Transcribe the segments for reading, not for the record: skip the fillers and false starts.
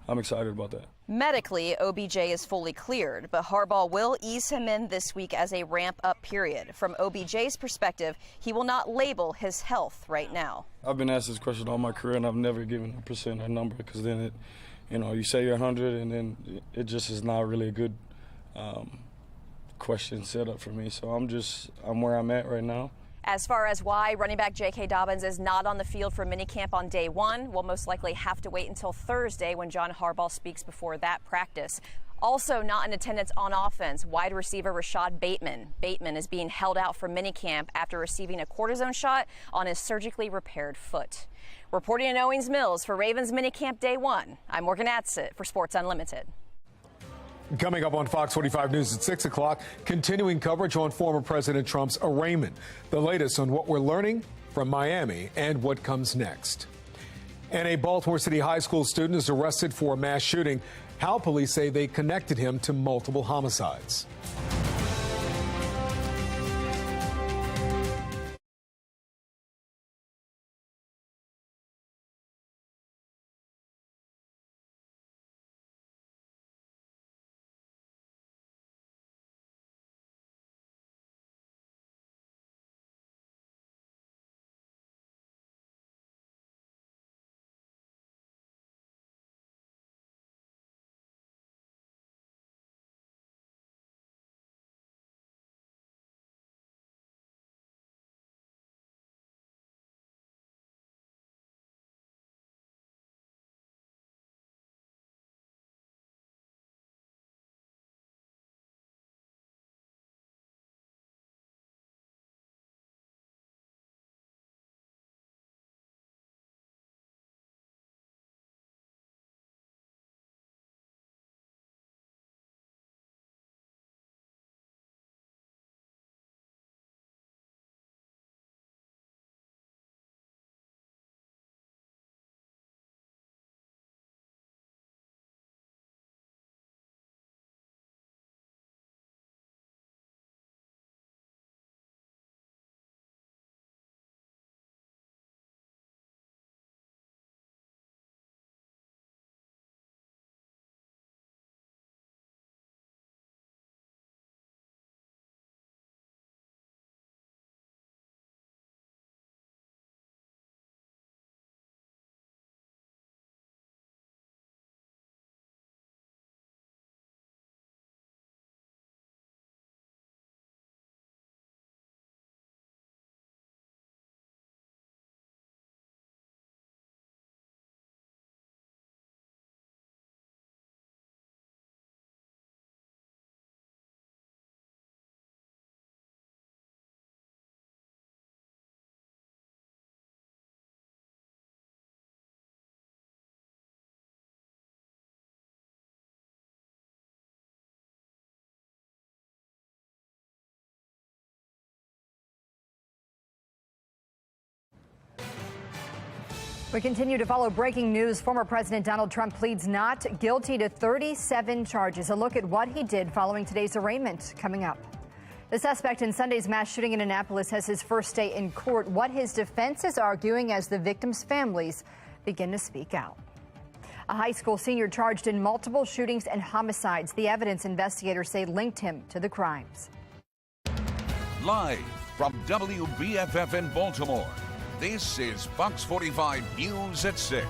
I'm excited about that. Medically, OBJ is fully cleared, but Harbaugh will ease him in this week as a ramp-up period. From OBJ's perspective, he will not label his health right now. I've been asked this question all my career, and I've never given a percent or number, because then it, you say you're 100, and then it just is not really a good question set up for me. So I'm where I'm at right now. As far as why running back J.K. Dobbins is not on the field for minicamp on day one, we'll most likely have to wait until Thursday when John Harbaugh speaks before that practice. Also not in attendance on offense, wide receiver Rashad Bateman. Bateman is being held out for minicamp after receiving a cortisone shot on his surgically repaired foot. Reporting in Owings Mills for Ravens minicamp day one, I'm Morgan Adsett for Sports Unlimited. Coming up on Fox 45 News at 6 o'clock, continuing coverage on former President Trump's arraignment. The latest on what we're learning from Miami and what comes next. And a Baltimore City high school student is arrested for a mass shooting. How police say they connected him to multiple homicides. We continue to follow breaking news. Former President Donald Trump pleads not guilty to 37 charges. A look at what he did following today's arraignment coming up. The suspect in Sunday's mass shooting in Annapolis has his first day in court. What his defense is arguing as the victims' families begin to speak out. A high school senior charged in multiple shootings and homicides. The evidence investigators say linked him to the crimes. Live from WBFF in Baltimore, this is Fox 45 News at 6.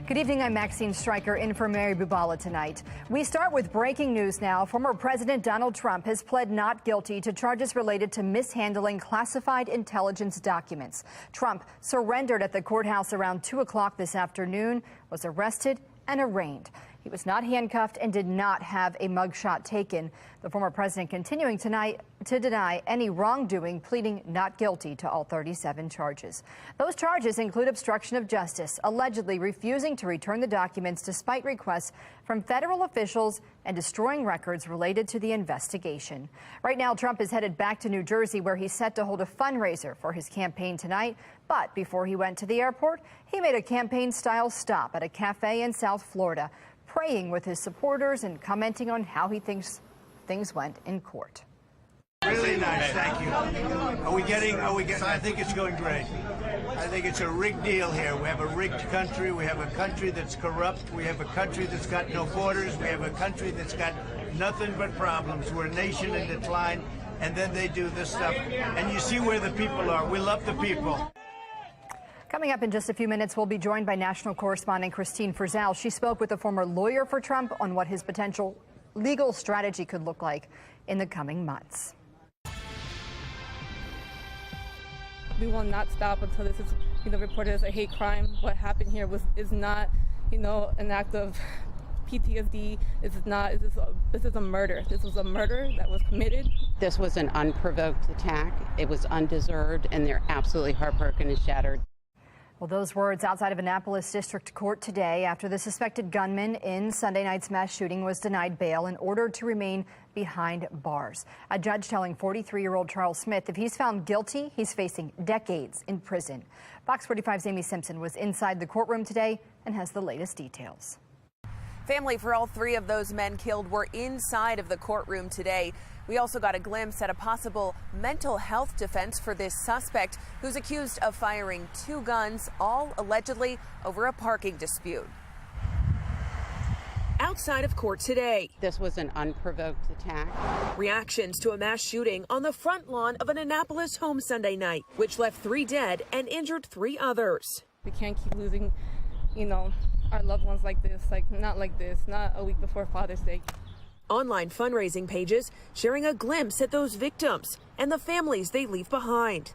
Good evening, I'm Maxine Stryker in for Mary Bubala tonight. We start with breaking news now. Former President Donald Trump has pled not guilty to charges related to mishandling classified intelligence documents. Trump surrendered at the courthouse around 2 o'clock this afternoon, was arrested and arraigned. He was not handcuffed and did not have a mugshot taken. The former president continuing tonight to deny any wrongdoing, pleading not guilty to all 37 charges. Those charges include obstruction of justice, allegedly refusing to return the documents despite requests from federal officials, and destroying records related to the investigation. Right now, Trump is headed back to New Jersey, where he's set to hold a fundraiser for his campaign tonight. But before he went to the airport, he made a campaign-style stop at a cafe in South Florida, praying with his supporters and commenting on how he thinks things went in court. Really nice, thank you. I think it's going great. I think it's a rigged deal here. We have a rigged country. We have a country that's corrupt. We have a country that's got no borders. We have a country that's got nothing but problems. We're a nation in decline, and then they do this stuff. And you see where the people are. We love the people. Coming up in just a few minutes, we'll be joined by national correspondent Christine Frizzell. She spoke with a former lawyer for Trump on what his potential legal strategy could look like in the coming months. We will not stop until this is, reported as a hate crime. What happened here is not, an act of PTSD. This is a murder. This was a murder that was committed. This was an unprovoked attack. It was undeserved, and they're absolutely heartbroken and shattered. Well, those words outside of Annapolis District Court today after the suspected gunman in Sunday night's mass shooting was denied bail and ordered to remain behind bars. A judge telling 43-year-old Charles Smith if he's found guilty, he's facing decades in prison. Fox 45's Amy Simpson was inside the courtroom today and has the latest details. Family for all three of those men killed were inside of the courtroom today. We also got a glimpse at a possible mental health defense for this suspect who's accused of firing 2 guns, all allegedly over a parking dispute. Outside of court today, This was an unprovoked attack. reactions to a mass shooting on the front lawn of an Annapolis home Sunday night, which left 3 dead and injured 3 others. We can't keep losing, our loved ones like this, not a week before Father's Day. Online fundraising pages sharing a glimpse at those victims and the families they leave behind.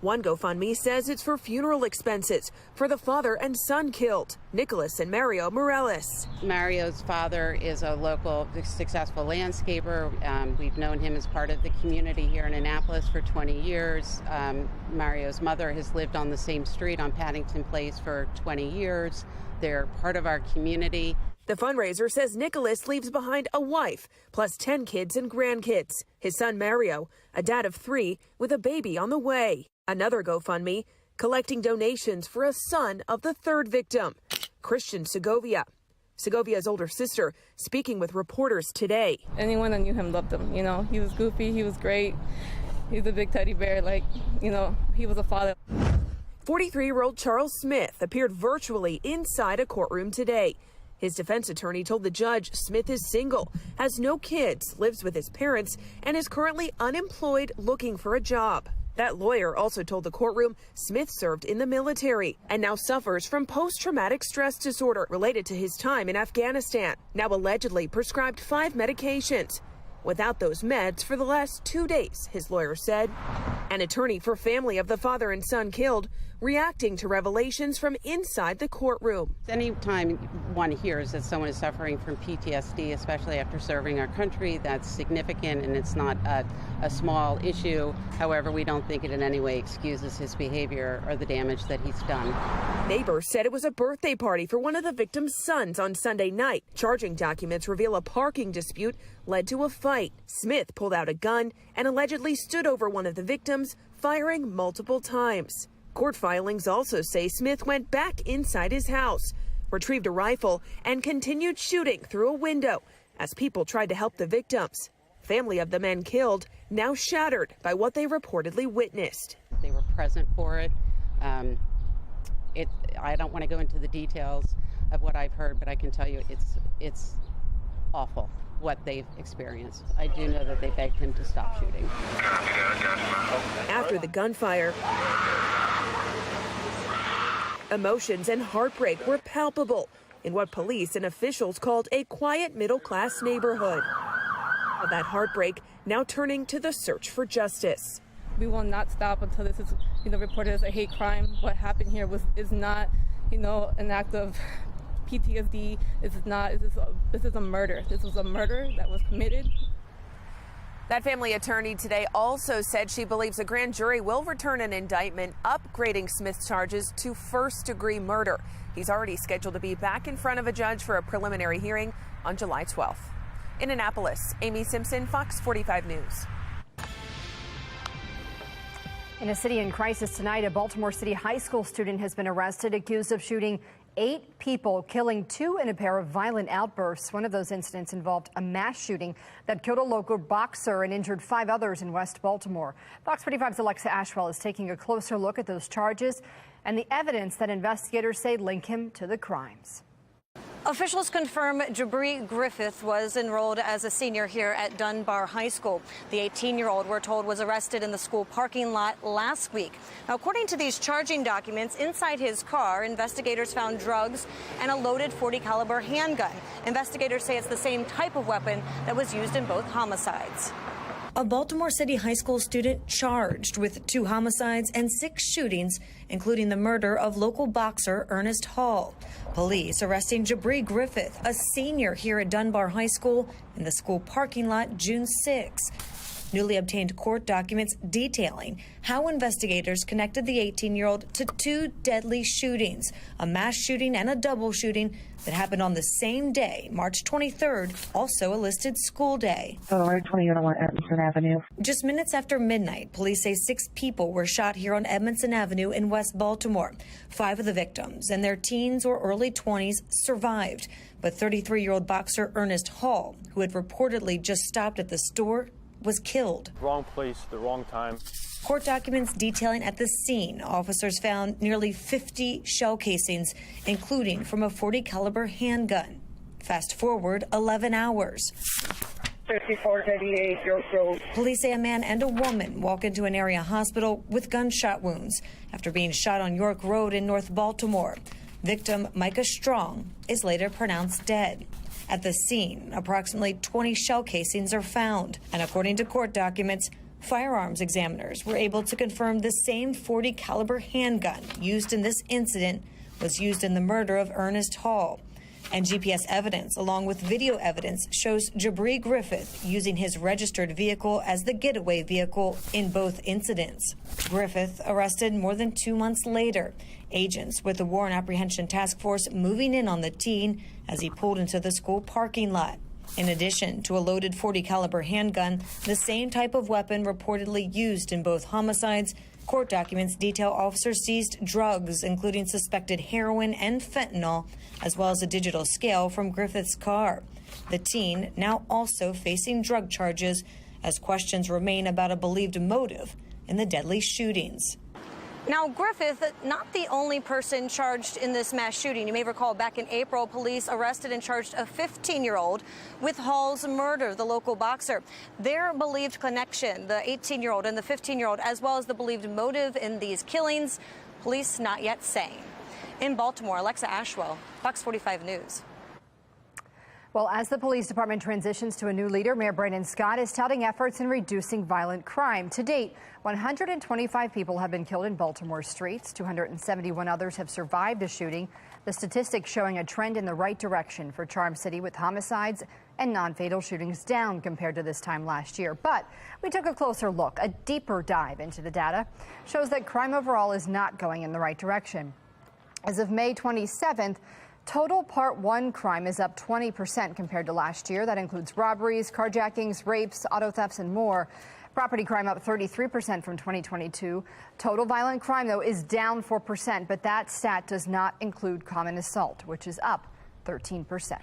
One GoFundMe says it's for funeral expenses for the father and son killed, Nicholas and Mario Morales. Mario's father is a local successful landscaper. We've known him as part of the community here in Annapolis for 20 years. Mario's mother has lived on the same street on Paddington Place for 20 years. They're part of our community. The fundraiser says Nicholas leaves behind a wife, plus 10 kids and grandkids. His son Mario, a dad of 3, with a baby on the way. Another GoFundMe, collecting donations for a son of the 3rd victim, Christian Segovia. Segovia's older sister speaking with reporters today. Anyone that knew him loved him. He was goofy. He was great. He's a big teddy bear. He was a father. 43-year-old Charles Smith appeared virtually inside a courtroom today. His defense attorney told the judge Smith is single, has no kids, lives with his parents, and is currently unemployed looking for a job. That lawyer also told the courtroom Smith served in the military and now suffers from post-traumatic stress disorder related to his time in Afghanistan, now allegedly prescribed 5 medications. Without those meds for the last 2 days, his lawyer said. An attorney for family of the father and son killed, reacting to revelations from inside the courtroom. Anytime one hears that someone is suffering from PTSD, especially after serving our country, that's significant, and it's not a small issue. However, we don't think it in any way excuses his behavior or the damage that he's done. Neighbors said it was a birthday party for one of the victim's sons on Sunday night. Charging documents reveal a parking dispute led to a fight. Smith pulled out a gun and allegedly stood over one of the victims, firing multiple times. Court filings also say Smith went back inside his house, retrieved a rifle, and continued shooting through a window as people tried to help the victims. Family of the men killed now shattered by what they reportedly witnessed. They were present for it. I don't want to go into the details of what I've heard, but I can tell you it's awful what they've experienced. I do know that they begged him to stop shooting. After the gunfire, emotions and heartbreak were palpable in what police and officials called a quiet middle-class neighborhood. But that heartbreak now turning to the search for justice. We will not stop until this is, reported as a hate crime. What happened here is not, an act of PTSD. This is a murder. This was a murder that was committed. That family attorney today also said she believes a grand jury will return an indictment upgrading Smith's charges to first-degree murder. He's already scheduled to be back in front of a judge for a preliminary hearing on July 12th. In Annapolis, Amy Simpson, Fox 45 News. In a city in crisis tonight, a Baltimore City high school student has been arrested accused of shooting 8 people, killing 2 in a pair of violent outbursts. One of those incidents involved a mass shooting that killed a local boxer and injured 5 others in West Baltimore. Fox 45's Alexa Ashwell is taking a closer look at those charges and the evidence that investigators say link him to the crimes. Officials confirm Jabri Griffith was enrolled as a senior here at Dunbar High School. The 18-year-old, we're told, was arrested in the school parking lot last week. Now, according to these charging documents, inside his car, investigators found drugs and a loaded .40 caliber handgun. Investigators say it's the same type of weapon that was used in both homicides. A Baltimore City high school student charged with 2 homicides and 6 shootings, including the murder of local boxer Ernest Hall. Police arresting Jabri Griffith, a senior here at Dunbar High School, in the school parking lot June 6. Newly obtained court documents detailing how investigators connected the 18-year-old to 2 deadly shootings, a mass shooting and a double shooting that happened on the same day, March 23rd, also a listed school day. 2001 Edmondson Avenue. Just minutes after midnight, police say 6 people were shot here on Edmondson Avenue in West Baltimore. 5 of the victims and their teens or early 20s survived, but 33-year-old boxer Ernest Hall, who had reportedly just stopped at the store, was killed. Wrong place, the wrong time. Court documents detailing at the scene, officers found nearly 50 shell casings, including from a .40 caliber handgun. Fast forward 11 hours. 5438 York Road. Police say a man and a woman walk into an area hospital with gunshot wounds after being shot on York Road in North Baltimore. Victim Micah Strong is later pronounced dead. At the scene, approximately 20 shell casings are found, and according to court documents, firearms examiners were able to confirm the same .40 caliber handgun used in this incident was used in the murder of Ernest Hall. And GPS evidence, along with video evidence, shows Jabri Griffith using his registered vehicle as the getaway vehicle in both incidents. Griffith arrested more than 2 months later. Agents with the Warrant Apprehension Task Force moving in on the teen as he pulled into the school parking lot. In addition to a loaded .40 caliber handgun, the same type of weapon reportedly used in both homicides, court documents detail officers seized drugs, including suspected heroin and fentanyl, as well as a digital scale from Griffith's car. The teen now also facing drug charges as questions remain about a believed motive in the deadly shootings. Now, Griffith, not the only person charged in this mass shooting. You may recall back in April, police arrested and charged a 15-year-old with Hall's murder, the local boxer. Their believed connection, the 18-year-old and the 15-year-old, as well as the believed motive in these killings, police not yet saying. In Baltimore, Alexa Ashwell, Fox 45 News. Well, as the police department transitions to a new leader, Mayor Brandon Scott is touting efforts in reducing violent crime. To date, 125 people have been killed in Baltimore streets. 271 others have survived a shooting. The statistics showing a trend in the right direction for Charm City, with homicides and non-fatal shootings down compared to this time last year. But we took a closer look. A deeper dive into the data shows that crime overall is not going in the right direction. As of May 27th, total Part 1 crime is up 20% compared to last year. That includes robberies, carjackings, rapes, auto thefts, and more. Property crime up 33% from 2022. Total violent crime, though, is down 4%, but that stat does not include common assault, which is up 13%.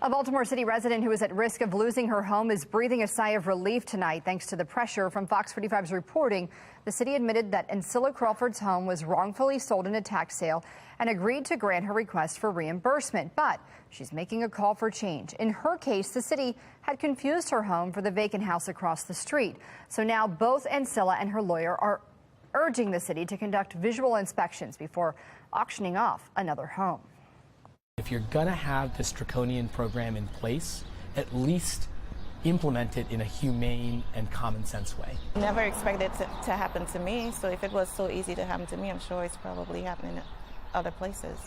A Baltimore City resident who is at risk of losing her home is breathing a sigh of relief tonight thanks to the pressure from Fox 45's reporting. The city admitted that Ancilla Crawford's home was wrongfully sold in a tax sale and agreed to grant her request for reimbursement. But she's making a call for change. In her case, the city had confused her home for the vacant house across the street. So now both Ancilla and her lawyer are urging the city to conduct visual inspections before auctioning off another home. If you're going to have this draconian program in place, at least implement it in a humane and common sense way. Never expected it to happen to me, so if it was so easy to happen to me, I'm sure it's probably happening in other places.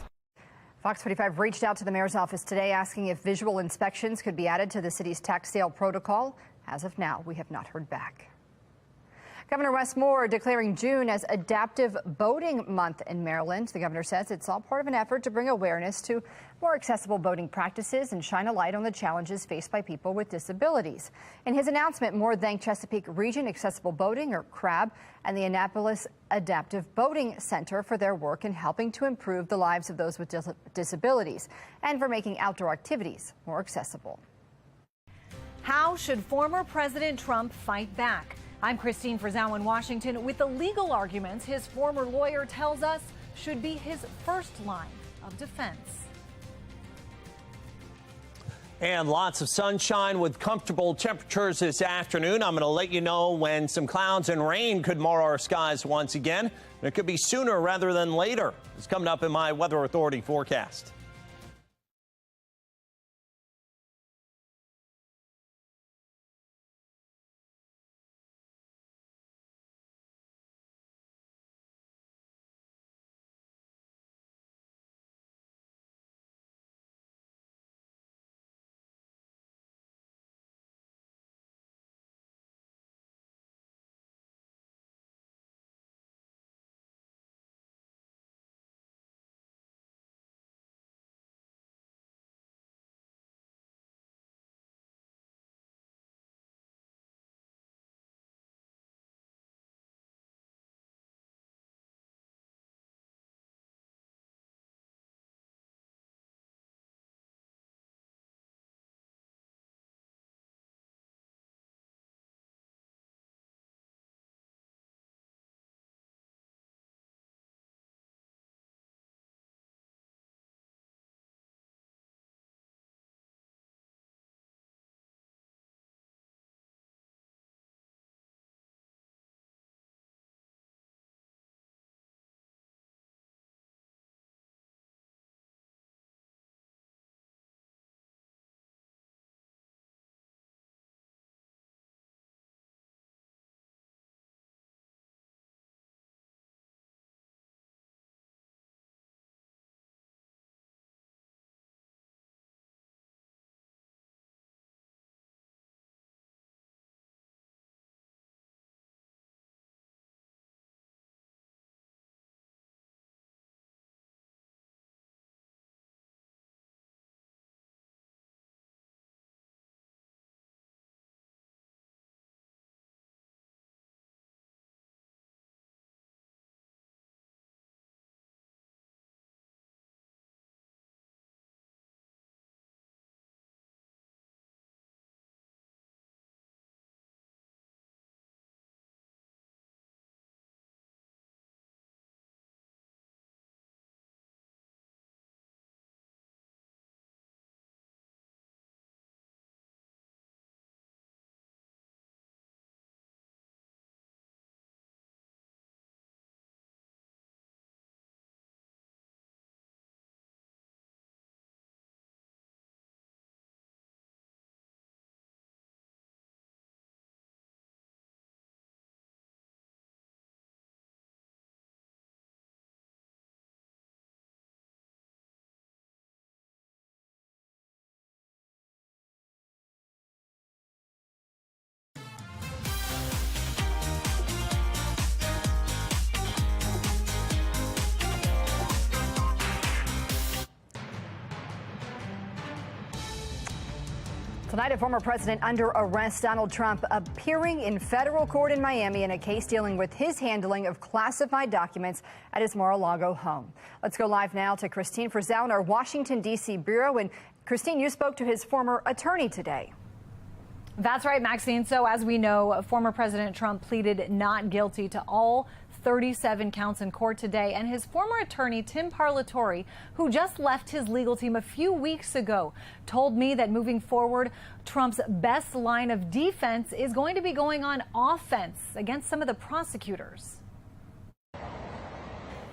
Fox 45 reached out to the mayor's office today asking if visual inspections could be added to the city's tax sale protocol. As of now, we have not heard back. Governor Wes Moore declaring June as Adaptive Boating Month in Maryland. The governor says it's all part of an effort to bring awareness to more accessible boating practices and shine a light on the challenges faced by people with disabilities. In his announcement, Moore thanked Chesapeake Region Accessible Boating, or CRAB, and the Annapolis Adaptive Boating Center for their work in helping to improve the lives of those with disabilities and for making outdoor activities more accessible. How should former President Trump fight back? I'm Christine Frizzell in Washington with the legal arguments his former lawyer tells us should be his first line of defense. And lots of sunshine with comfortable temperatures this afternoon. I'm going to let you know when some clouds and rain could mar our skies once again. It could be sooner rather than later. It's coming up in my Weather Authority forecast. Tonight, a former president under arrest, Donald Trump, appearing in federal court in Miami in a case dealing with his handling of classified documents at his Mar-a-Lago home. Let's go live now to Christine Frizzell in our Washington, D.C. bureau. And Christine, you spoke to his former attorney today. That's right, Maxine. So as we know, former President Trump pleaded not guilty to all 37 counts in court today, and his former attorney, Tim Parlatore, who just left his legal team a few weeks ago, told me that moving forward, Trump's best line of defense is going to be going on offense against some of the prosecutors.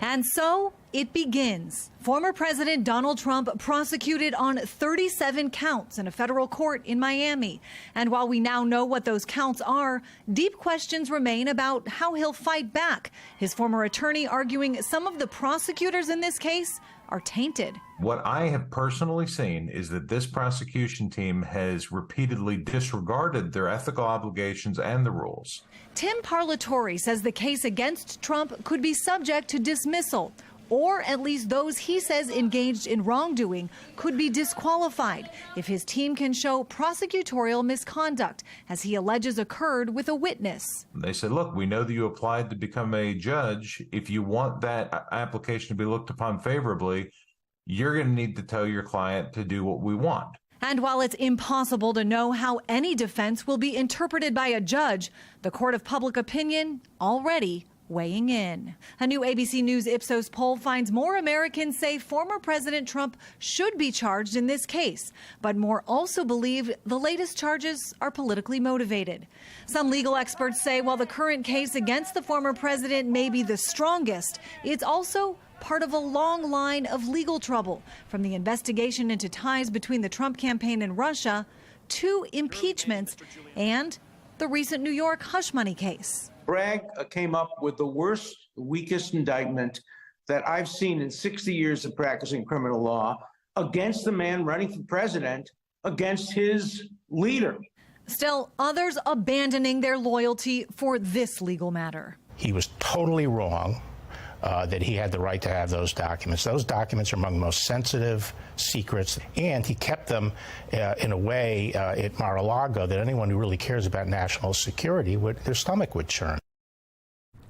And so it begins. Former President Donald Trump prosecuted on 37 counts in a federal court in Miami. And while we now know what those counts are, deep questions remain about how he'll fight back. His former attorney arguing some of the prosecutors in this case are tainted. What I have personally seen is that this prosecution team has repeatedly disregarded their ethical obligations and the rules. Tim Parlatore says the case against Trump could be subject to dismissal, or at least those he says engaged in wrongdoing could be disqualified if his team can show prosecutorial misconduct, as he alleges occurred with a witness. They said, look, we know that you applied to become a judge. If you want that application to be looked upon favorably, you're going to need to tell your client to do what we want. And while it's impossible to know how any defense will be interpreted by a judge, the court of public opinion already weighing in. A new ABC News Ipsos poll finds more Americans say former President Trump should be charged in this case, but more also believe the latest charges are politically motivated. Some legal experts say while the current case against the former president may be the strongest, it's also part of a long line of legal trouble, from the investigation into ties between the Trump campaign and Russia to impeachments and the recent New York hush money case. Bragg came up with the worst, weakest indictment that I've seen in 60 years of practicing criminal law against the man running for president, against his leader. Still, others abandoning their loyalty for this legal matter. He was totally wrong that he had the right to have those documents. Those documents are among the most sensitive secrets, and he kept them in a way at Mar-a-Lago that anyone who really cares about national security, their stomach would churn.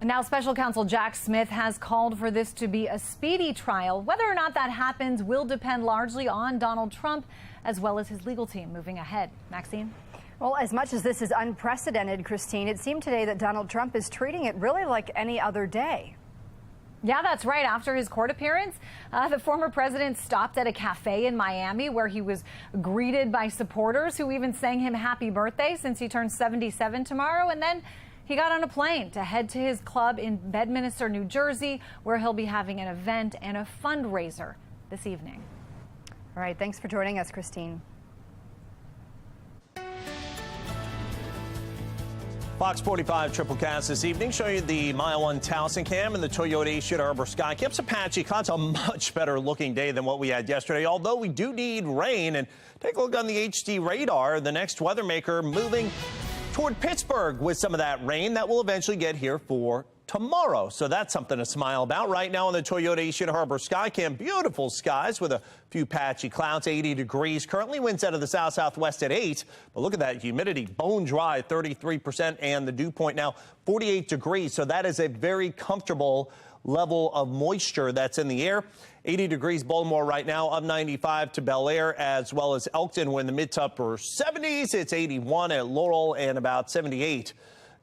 Now, Special Counsel Jack Smith has called for this to be a speedy trial. Whether or not that happens will depend largely on Donald Trump as well as his legal team moving ahead. Maxine? Well, as much as this is unprecedented, Christine, it seemed today that Donald Trump is treating it really like any other day. Yeah, that's right. After his court appearance, the former president stopped at a cafe in Miami where he was greeted by supporters who even sang him happy birthday since he turns 77 tomorrow. And then he got on a plane to head to his club in Bedminster, New Jersey, where he'll be having an event and a fundraiser this evening. All right. Thanks for joining us, Christine. Fox 45 Triple Cast this evening, showing you the Mile 1 Towson Cam and the Toyota East Harbor Sky Cam. Some patchy clouds, a much better looking day than what we had yesterday, although we do need rain. And take a look on the HD radar, the next weather maker moving toward Pittsburgh with some of that rain that will eventually get here for tomorrow. So that's something to smile about. Right now on the Toyota East Harbor Sky Cam, beautiful skies with a few patchy clouds, 80 degrees. Currently winds out of the south-southwest at 8. But look at that humidity, bone dry, 33%, and the dew point now 48 degrees. So that is a very comfortable level of moisture that's in the air. 80 degrees Baltimore right now, up 95 to Bel Air, as well as Elkton. We're in the mid to upper 70s. It's 81 at Laurel and about 78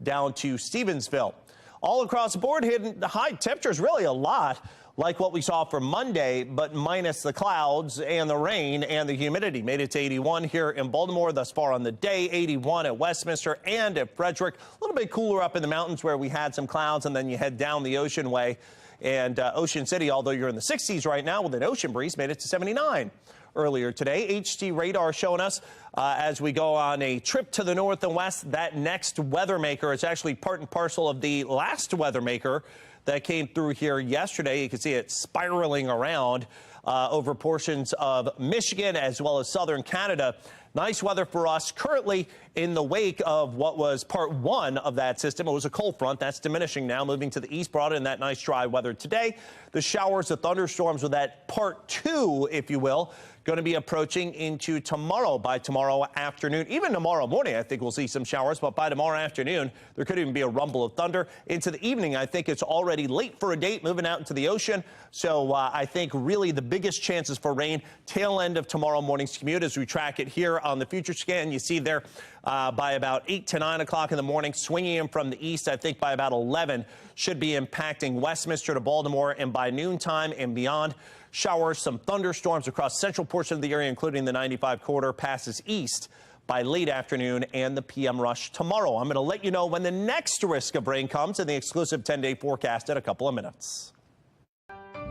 down to Stevensville. All across the board, hitting the high temperatures, really a lot like what we saw for Monday, but minus the clouds and the rain and the humidity. Made it to 81 here in Baltimore thus far on the day, 81 at Westminster and at Frederick. A little bit cooler up in the mountains where we had some clouds, and then you head down the Ocean Way. And Ocean City, although you're in the 60s right now with an ocean breeze, made it to 79 earlier today. HT radar showing us as we go on a trip to the north and west, that next weather maker is actually part and parcel of the last weather maker that came through here yesterday. You can see it spiraling around over portions of Michigan as well as southern Canada. Nice weather for us currently in the wake of what was part one of that system. It was a cold front that's diminishing now, moving to the east, brought in that nice dry weather today. The showers, the thunderstorms with that part two, if you will, going to be approaching into tomorrow. By tomorrow afternoon, even tomorrow morning, I think we'll see some showers. But by tomorrow afternoon, there could even be a rumble of thunder. Into the evening, I think it's already late for a date, moving out into the ocean. So I think really the biggest chances for rain tail end of tomorrow morning's commute as we track it here on the future scan. You see there by about 8 to 9 o'clock in the morning, swinging in from the east. I think by about 11 should be impacting Westminster to Baltimore, and by noontime and beyond, showers, some thunderstorms across central portion of the area, including the 95 corridor, passes east by late afternoon and the PM rush tomorrow. I'm going to let you know when the next risk of rain comes in the exclusive 10-day forecast in a couple of minutes.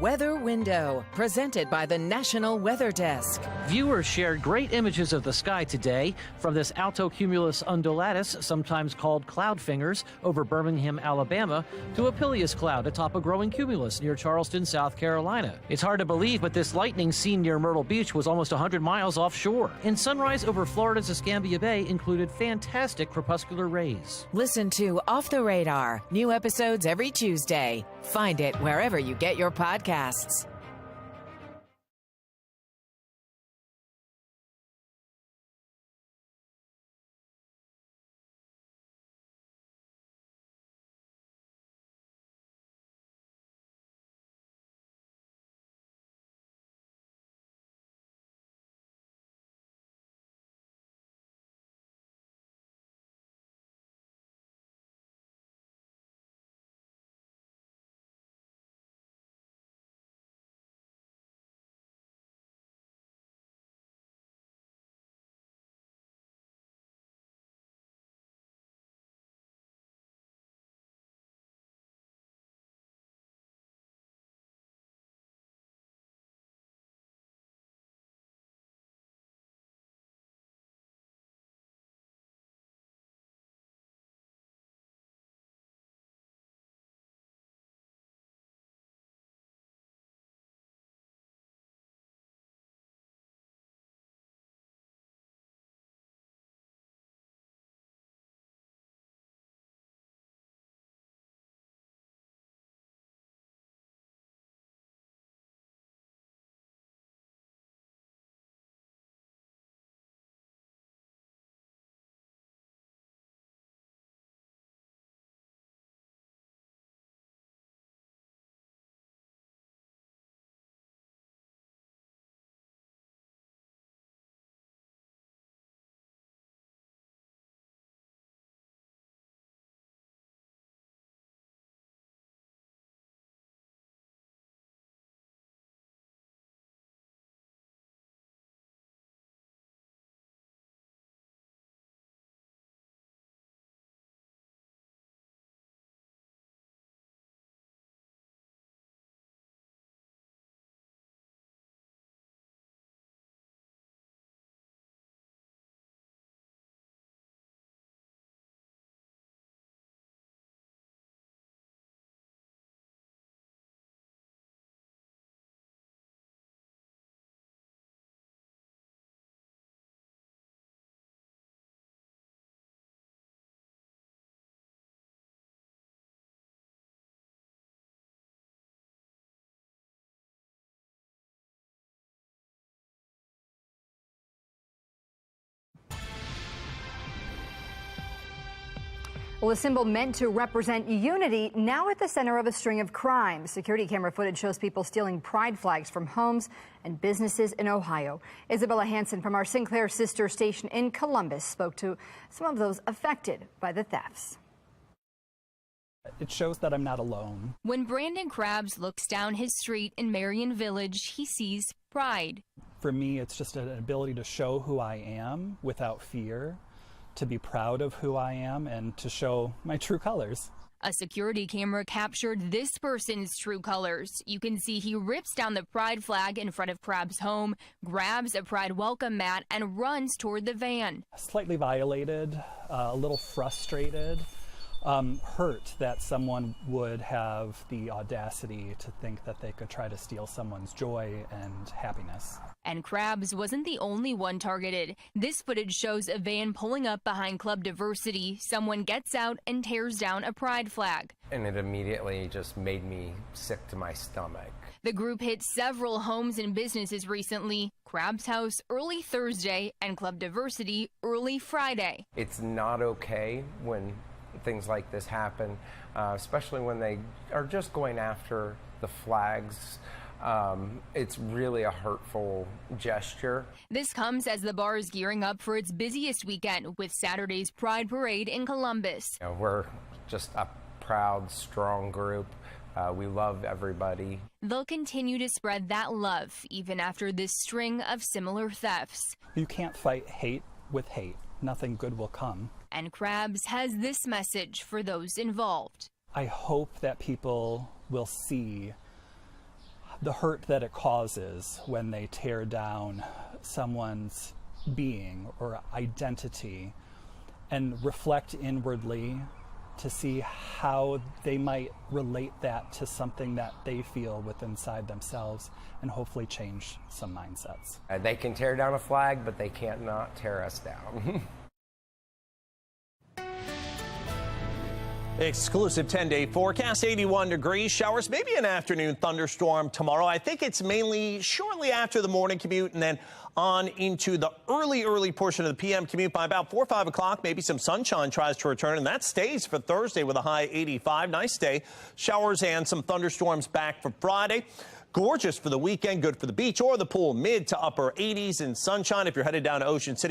Weather Window, presented by the National Weather Desk. Viewers shared great images of the sky today, from this altocumulus undulatus, sometimes called cloud fingers, over Birmingham, Alabama, to a pileus cloud atop a growing cumulus near Charleston, South Carolina. It's hard to believe, but this lightning seen near Myrtle Beach was almost 100 miles offshore. And sunrise over Florida's Escambia Bay included fantastic crepuscular rays. Listen to Off the Radar, new episodes every Tuesday. Find it wherever you get your podcasts. Well, a symbol meant to represent unity, now at the center of a string of crimes. Security camera footage shows people stealing pride flags from homes and businesses in Ohio. Isabella Hansen from our Sinclair sister station in Columbus spoke to some of those affected by the thefts. It shows that I'm not alone. When Brandon Krabs looks down his street in Marion Village, he sees pride. For me, it's just an ability to show who I am without fear, to be proud of who I am, and to show my true colors. A security camera captured this person's true colors. You can see he rips down the pride flag in front of Krabs' home, grabs a pride welcome mat, and runs toward the van. Slightly violated, a little frustrated, hurt that someone would have the audacity to think that they could try to steal someone's joy and happiness. And Krabs wasn't the only one targeted. This footage shows a van pulling up behind Club Diversity. Someone gets out and tears down a pride flag. And it immediately just made me sick to my stomach. The group hit several homes and businesses recently. Krabs' house early Thursday and Club Diversity early Friday. It's not okay when things like this happen, especially when they are just going after the flags. It's really a hurtful gesture. This comes as the bar is gearing up for its busiest weekend with Saturday's Pride Parade in Columbus. We're just a proud, strong group. We love everybody. They'll continue to spread that love even after this string of similar thefts. You can't fight hate with hate. Nothing good will come. And Krabs has this message for those involved. I hope that people will see the hurt that it causes when they tear down someone's being or identity, and reflect inwardly to see how they might relate that to something that they feel within inside themselves, and hopefully change some mindsets. They can tear down a flag, but they can't not tear us down. Exclusive 10-day forecast, 81 degrees, showers, maybe an afternoon thunderstorm tomorrow. I think it's mainly shortly after the morning commute and then on into the early portion of the PM commute. By about 4 or 5 o'clock, maybe some sunshine tries to return, and that stays for Thursday with a high 85. Nice day. Showers and some thunderstorms back for Friday. Gorgeous for the weekend, good for the beach or the pool, mid to upper 80s and sunshine if you're headed down to Ocean City.